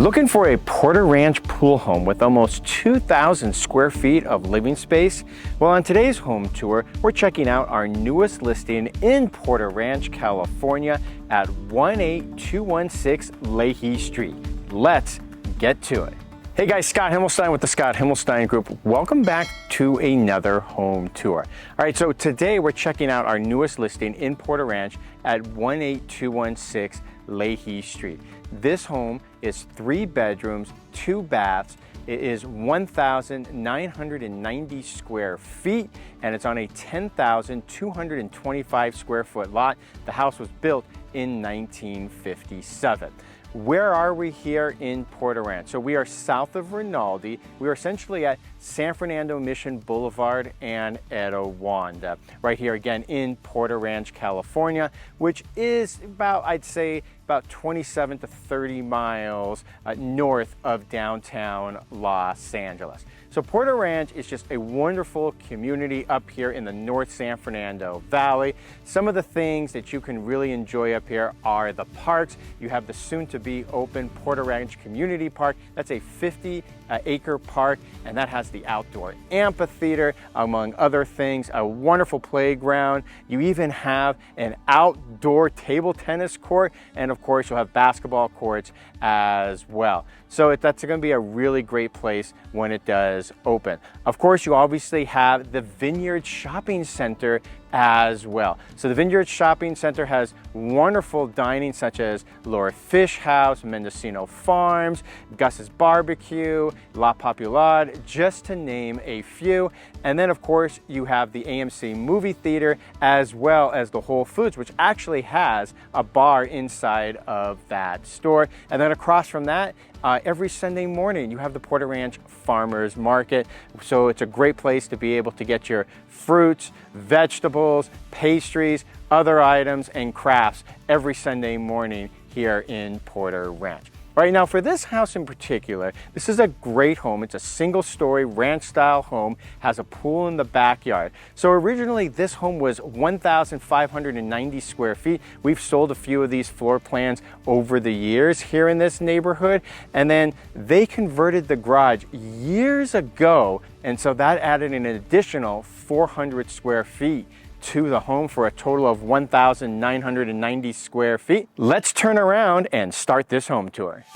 Looking for a Porter Ranch pool home with almost 2,000 square feet of living space? Well, on today's home tour, we're checking out our newest listing in Porter Ranch, California at 18216 Lahey Street. Let's get to it. Hey guys, Scott Himlestein with the Scott Himlestein Group. Welcome back to another home tour. All right, so today we're checking out our newest listing in Porter Ranch at 18216 Lahey Street. This home is 3 bedrooms, 2 baths. It is 1,990 square feet, and it's on a 10,225 square foot lot. The house was built in 1957. Where are we here in Porter Ranch? So we are south of Rinaldi. We are essentially at San Fernando Mission Boulevard and Etiwanda, right here again in Porter Ranch, California, which is about, I'd say, about 27 to 30 miles north of downtown Los Angeles. So Porter Ranch is just a wonderful community up here in the North San Fernando Valley. Some of the things that you can really enjoy up here are the parks. You have the soon-to-be open Porter Ranch Community Park. That's a 50-acre park, and that has the outdoor amphitheater, among other things, a wonderful playground. You even have an outdoor table tennis court, and of course, you'll have basketball courts as well. So that's going to be a really great place when it does open. Of course, you obviously have the Vineyard Shopping Center as well. So the Vineyard Shopping Center has wonderful dining such as Laura Fish House, Mendocino Farms, Gus's Barbecue, La Popular, just to name a few. And then of course you have the AMC movie theater as well as the Whole Foods, which actually has a bar inside of that store. And then across from that, every Sunday morning you have the Porter Ranch Farmers Market. So it's a great place to be able to get your fruits, vegetables, pastries, other items and crafts every Sunday morning here in Porter Ranch. Right now, for this house in particular, this is a great home. It's a single-story ranch-style home, has a pool in the backyard. So originally, this home was 1,590 square feet. We've sold a few of these floor plans over the years here in this neighborhood, and then they converted the garage years ago, and so that added an additional 400 square feet to the home for a total of 1,990 square feet. Let's turn around and start this home tour.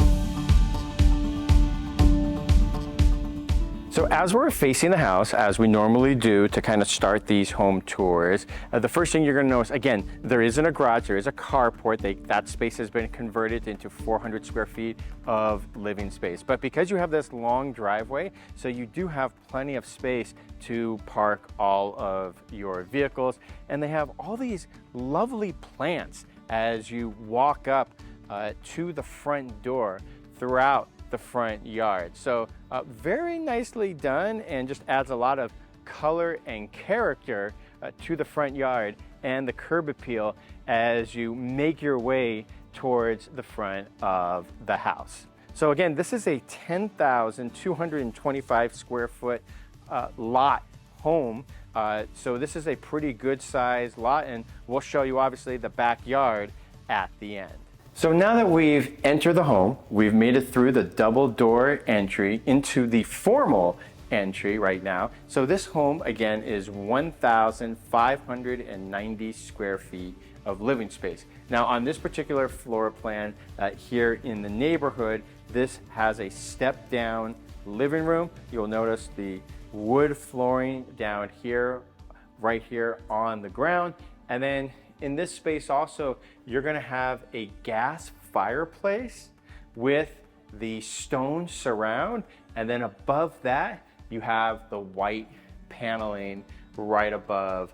So as we're facing the house, as we normally do to kind of start these home tours, the first thing you're going to notice, again, there isn't a garage, there is a carport. That space has been converted into 400 square feet of living space. But because you have this long driveway, so you do have plenty of space to park all of your vehicles. And they have all these lovely plants as you walk up to the front door throughout the front yard. So very nicely done, and just adds a lot of color and character to the front yard and the curb appeal as you make your way towards the front of the house. So again, this is a 10,225 square foot lot home. So this is a pretty good sized lot, and we'll show you obviously the backyard at the end. So now that we've entered the home, we've made it through the double door entry into the formal entry right now. So this home again is 1,590 square feet of living space. Now on this particular floor plan here in the neighborhood, this has a step down living room. You'll notice the wood flooring down here, right here on the ground. And then in this space also, you're gonna have a gas fireplace with the stone surround. And then above that, you have the white paneling right above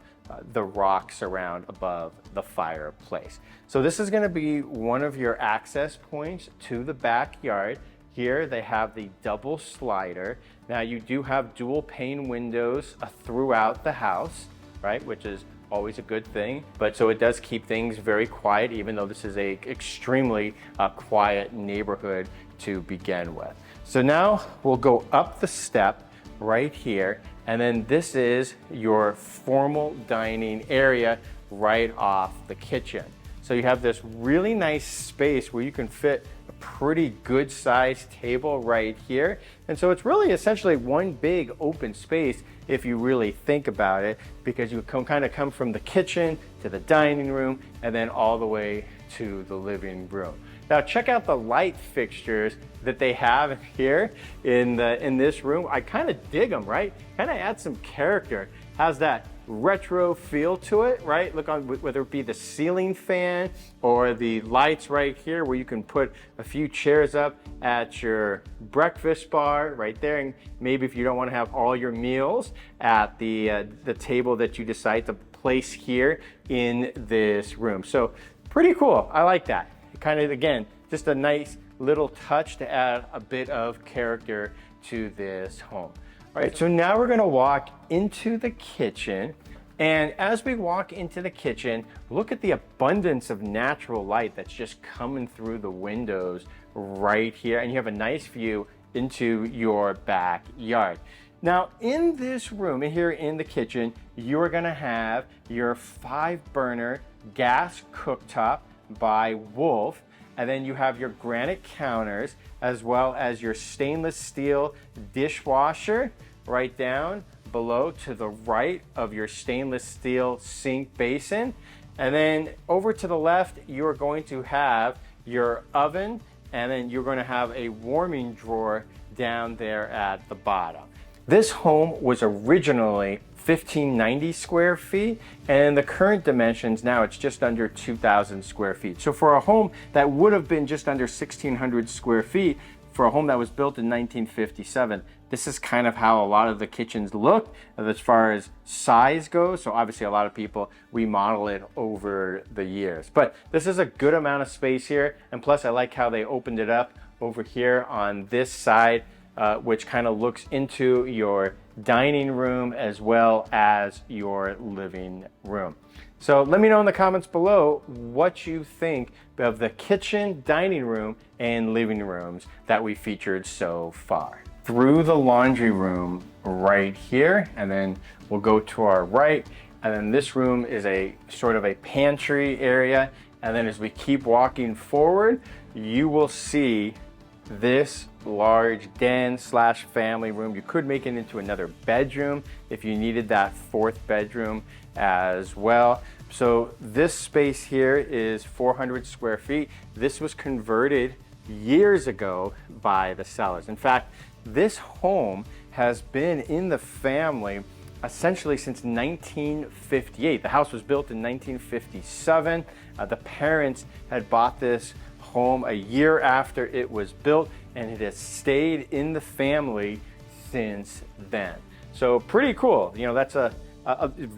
the rock surround above the fireplace. So this is gonna be one of your access points to the backyard. Here they have the double slider. Now you do have dual pane windows throughout the house, right? Which is always a good thing, but so it does keep things very quiet, even though this is a extremely quiet neighborhood to begin with. So now we'll go up the step right here, and then this is your formal dining area right off the kitchen. So you have this really nice space where you can fit a pretty good sized table right here. And so it's really essentially one big open space if you really think about it, because you kind of come from the kitchen to the dining room and then all the way to the living room. Now check out the light fixtures that they have here in this room. I kind of dig them, right? Kind of add some character. Has that retro feel to it, right? Look on, whether it be the ceiling fan or the lights right here where you can put a few chairs up at your breakfast bar right there, and maybe if you don't want to have all your meals at the table that you decide to place here in this room. So pretty cool. I like that. Kind of, again, just a nice little touch to add a bit of character to this home. All right, so now we're gonna walk into the kitchen. And as we walk into the kitchen, look at the abundance of natural light that's just coming through the windows right here. And you have a nice view into your backyard. Now in this room here in the kitchen, you're gonna have your 5-burner gas cooktop by Wolf. And then you have your granite counters, as well as your stainless steel dishwasher right down below to the right of your stainless steel sink basin. And then over to the left, you're going to have your oven, and then you're going to have a warming drawer down there at the bottom. This home was originally 1,590 square feet, and the current dimensions now it's just under 2,000 square feet. So for a home that would have been just under 1,600 square feet, for a home that was built in 1957, this is kind of how a lot of the kitchens look as far as size goes. So obviously a lot of people remodel it over the years, but this is a good amount of space here. And plus I like how they opened it up over here on this side, which kind of looks into your dining room as well as your living room. So let me know in the comments below what you think of the kitchen, dining room, and living rooms that we featured so far. Through the laundry room right here, and then we'll go to our right, and then this room is a sort of a pantry area. And then as we keep walking forward, you will see this large den slash family room. You could make it into another bedroom if you needed that 4th bedroom as well. So this space here is 400 square feet. This was converted years ago by the sellers. In fact, this home has been in the family essentially since 1958. The house was built in 1957. The parents had bought this home a year after it was built, and it has stayed in the family since then. So pretty cool. You know, that's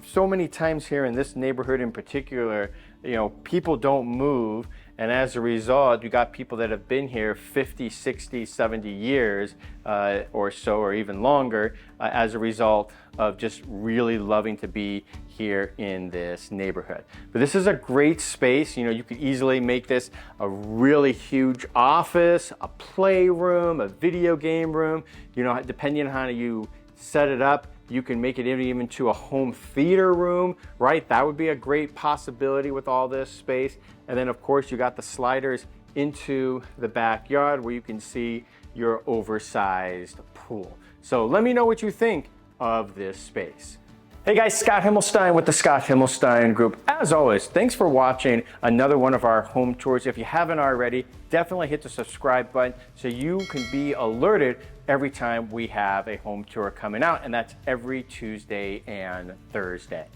so many times here in this neighborhood in particular, you know, people don't move, and as a result, you got people that have been here 50, 60, 70 years or so, or even longer, as a result of just really loving to be here in this neighborhood. But this is a great space. You know, you could easily make this a really huge office, a playroom, a video game room. You know, depending on how you set it up, you can make it even to a home theater room, right? That would be a great possibility with all this space. And then of course you got the sliders into the backyard where you can see your oversized pool. So let me know what you think of this space. Hey guys, Scott Himlestein with the Scott Himlestein Group. As always, thanks for watching another one of our home tours. If you haven't already, definitely hit the subscribe button so you can be alerted every time we have a home tour coming out, and that's every Tuesday and Thursday.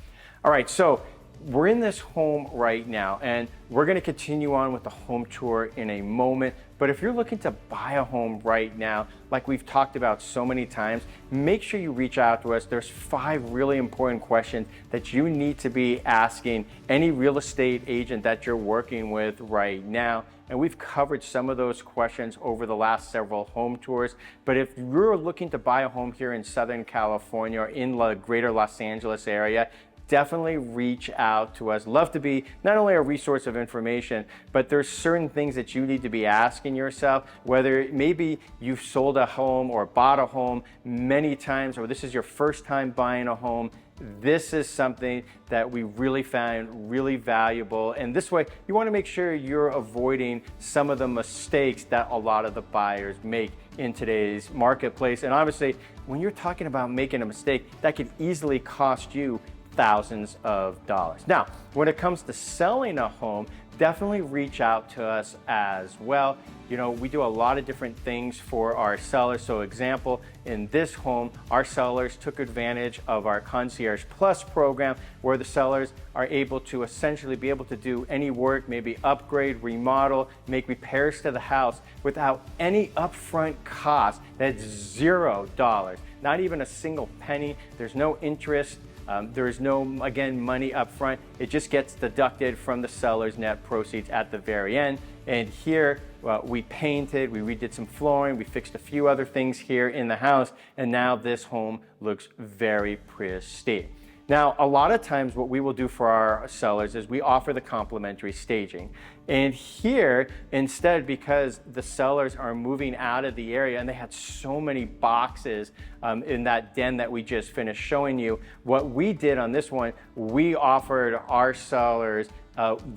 All right, so we're in this home right now, and we're going to continue on with the home tour in a moment. But if you're looking to buy a home right now, like we've talked about so many times, make sure you reach out to us. There's 5 really important questions that you need to be asking any real estate agent that you're working with right now. And we've covered some of those questions over the last several home tours. But if you're looking to buy a home here in Southern California or in the greater Los Angeles area, definitely reach out to us. Love to be not only a resource of information, but there's certain things that you need to be asking yourself, whether maybe you've sold a home or bought a home many times, or this is your first time buying a home. this is something that we really found really valuable. And this way, you want to make sure you're avoiding some of the mistakes that a lot of the buyers make in today's marketplace. And obviously, when you're talking about making a mistake, that could easily cost you thousands of dollars. Now, when it comes to selling a home, definitely reach out to us as well. You know, we do a lot of different things for our sellers. So example, in this home, our sellers took advantage of our Concierge Plus program, where the sellers are able to essentially be able to do any work, maybe upgrade, remodel, make repairs to the house without any upfront cost. That's $0, not even a single penny. There's no interest. There is no, again, money up front. It just gets deducted from the seller's net proceeds at the very end. And here, we painted, we redid some flooring, we fixed a few other things here in the house, and now this home looks very pristine. Now, a lot of times what we will do for our sellers is we offer the complimentary staging. And here, instead, because the sellers are moving out of the area and they had so many boxes in that den that we just finished showing you, what we did on this one, we offered our sellers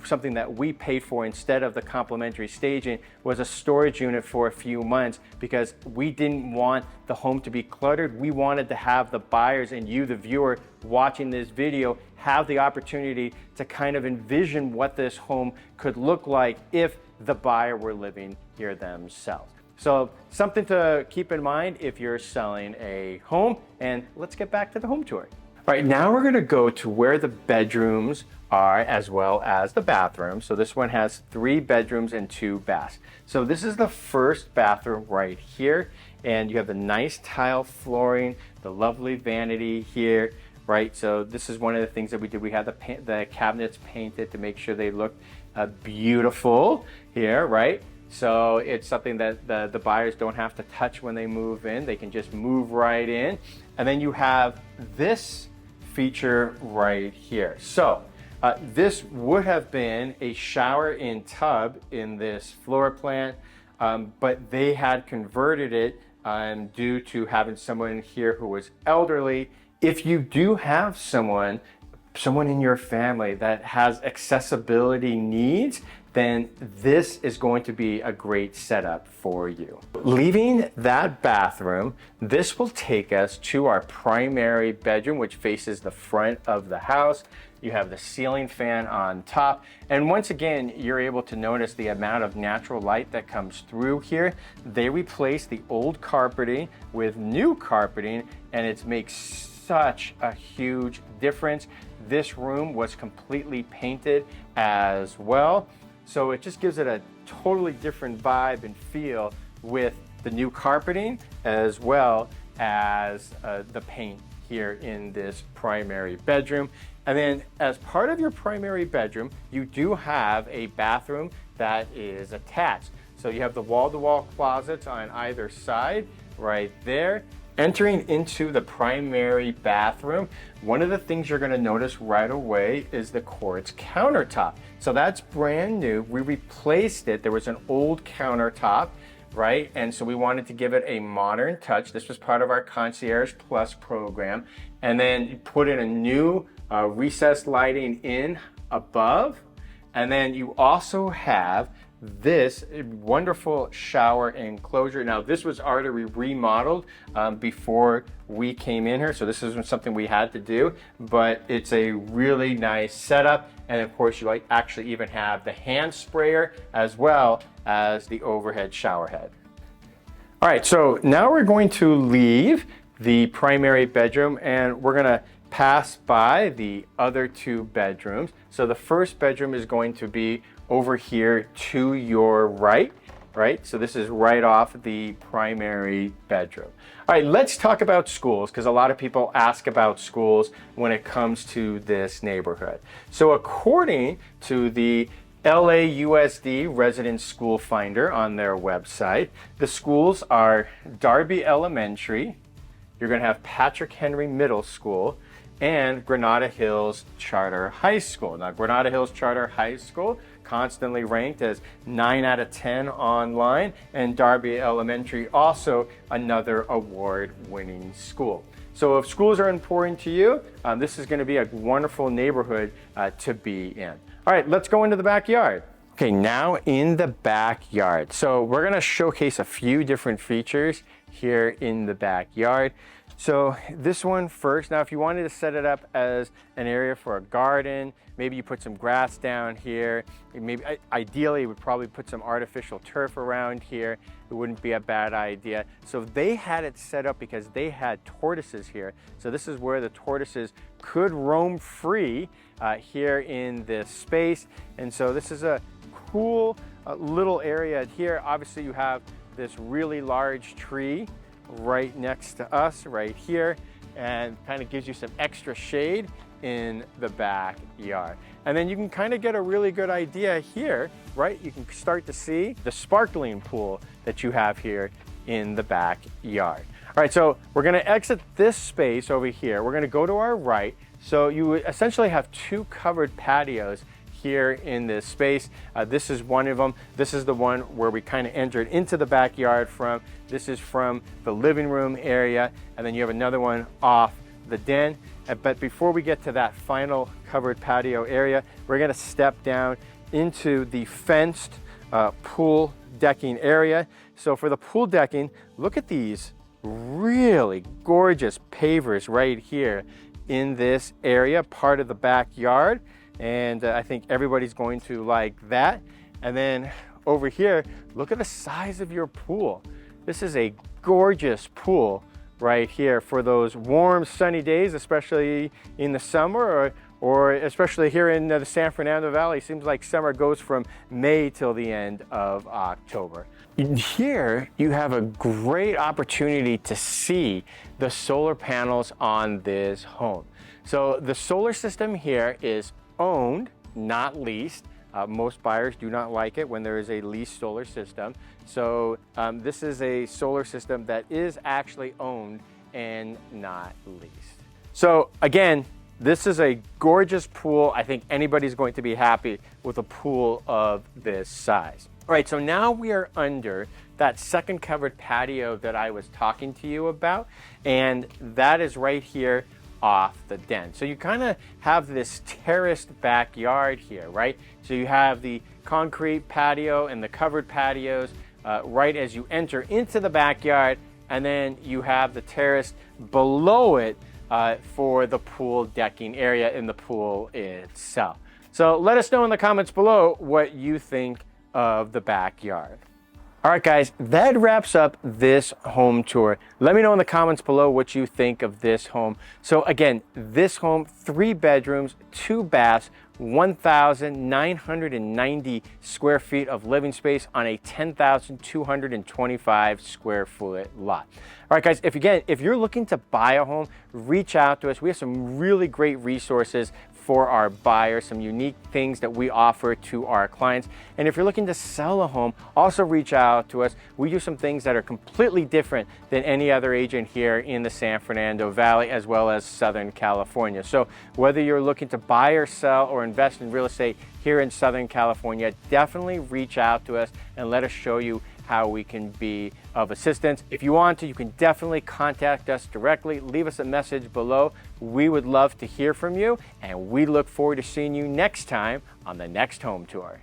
something that we paid for instead of the complimentary staging, was a storage unit for a few months, because we didn't want the home to be cluttered. We wanted to have the buyers and you, the viewer, watching this video, have the opportunity to kind of envision what this home could look like if the buyer were living here themselves. So something to keep in mind if you're selling a home. And let's get back to the home tour. All right, now we're gonna go to where the bedrooms are as well as the bathroom. So this one has 3 bedrooms and 2 baths. So this is the first bathroom right here. And you have the nice tile flooring, the lovely vanity here, right? So this is one of the things that we did. We had the cabinets painted to make sure they looked beautiful here, right? So it's something that the buyers don't have to touch when they move in. They can just move right in. And then you have this feature right here. So this would have been a shower in tub in this floor plan, but they had converted it due to having someone here who was elderly. If you do have someone in your family that has accessibility needs, then this is going to be a great setup for you. Leaving that bathroom, this will take us to our primary bedroom, which faces the front of the house. You have the ceiling fan on top. And once again, you're able to notice the amount of natural light that comes through here. They replaced the old carpeting with new carpeting, and it makes such a huge difference. This room was completely painted as well. So it just gives it a totally different vibe and feel with the new carpeting as well as the paint here in this primary bedroom. And then as part of your primary bedroom, you do have a bathroom that is attached. So you have the wall-to-wall closets on either side right there. Entering into the primary bathroom, one of the things you're going to notice right away is the quartz countertop. So that's brand new. We replaced it. There was an old countertop, right? And so we wanted to give it a modern touch. This was part of our Concierge Plus program. And then you put in a new recessed lighting in above. And then you also have this wonderful shower enclosure. Now this was already remodeled before we came in here, so this isn't something we had to do, but it's a really nice setup. And of course you actually even have the hand sprayer as well as the overhead shower head. All right, so now we're going to leave the primary bedroom and we're gonna pass by the other 2 bedrooms. So the first bedroom is going to be over here to your right? So this is right off the primary bedroom. All right, let's talk about schools, because a lot of people ask about schools when it comes to this neighborhood. So according to the LAUSD Resident School Finder on their website, the schools are Darby Elementary, you're going to have Patrick Henry Middle School, and Granada Hills Charter High School. Now, Granada Hills Charter High School constantly ranked as 9 out of 10 online, and Darby Elementary also another award-winning school. So if schools are important to you, this is going to be a wonderful neighborhood to be in. All right, let's go into the backyard. Okay, now in the backyard. So we're going to showcase a few different features here in the backyard. So this one first. Now if you wanted to set it up as an area for a garden, maybe you put some grass down here, maybe ideally you would probably put some artificial turf around here. It wouldn't be a bad idea. So they had it set up because they had tortoises here. So this is where the tortoises could roam free here in this space. And so this is a cool little area here. Obviously you have this really large tree right next to us right here, and kind of gives you some extra shade in the backyard. And then you can kind of get a really good idea here, right? You can start to see the sparkling pool that you have here in the backyard. All right, so we're going to exit this space over here. We're going to go to our right. So you essentially have two covered patios here in this space. This is one of them. This is the one where we kind of entered into the backyard from. This is from the living room area, and then you have another one off the den. But before we get to that final covered patio area, we're going to step down into the fenced pool decking area. So for the pool decking, look at these really gorgeous pavers right here in this area, part of the backyard. And I think everybody's going to like that. And then over here, look at the size of your pool. This is a gorgeous pool right here for those warm, sunny days, especially in the summer, or especially here in the San Fernando Valley. Seems like summer goes from May till the end of October. Here you have a great opportunity to see the solar panels on this home. So the solar system here is owned, not leased. Most buyers do not like it when there is a leased solar system. So this is a solar system that is actually owned and not leased. So again, this is a gorgeous pool. I think anybody's going to be happy with a pool of this size. All right, so now we are under that second covered patio that I was talking to you about, and that is right here off the den. So you kind of have this terraced backyard here, right? So you have the concrete patio and the covered patios right as you enter into the backyard, and then you have the terrace below it for the pool decking area in the pool itself. So let us know in the comments below what you think of the backyard. All right, guys, that wraps up this home tour. Let me know in the comments below what you think of this home. So again, this home, 3 bedrooms, 2 baths, 1,990 square feet of living space on a 10,225 square foot lot. All right, guys, if you're looking to buy a home, reach out to us. We have some really great resources for our buyers, some unique things that we offer to our clients. And if you're looking to sell a home, also reach out to us. We do some things that are completely different than any other agent here in the San Fernando Valley, as well as Southern California. So whether you're looking to buy or sell or invest in real estate here in Southern California, definitely reach out to us and let us show you how we can be of assistance. If you want to, you can definitely contact us directly. Leave us a message below. We would love to hear from you, and we look forward to seeing you next time on the next home tour.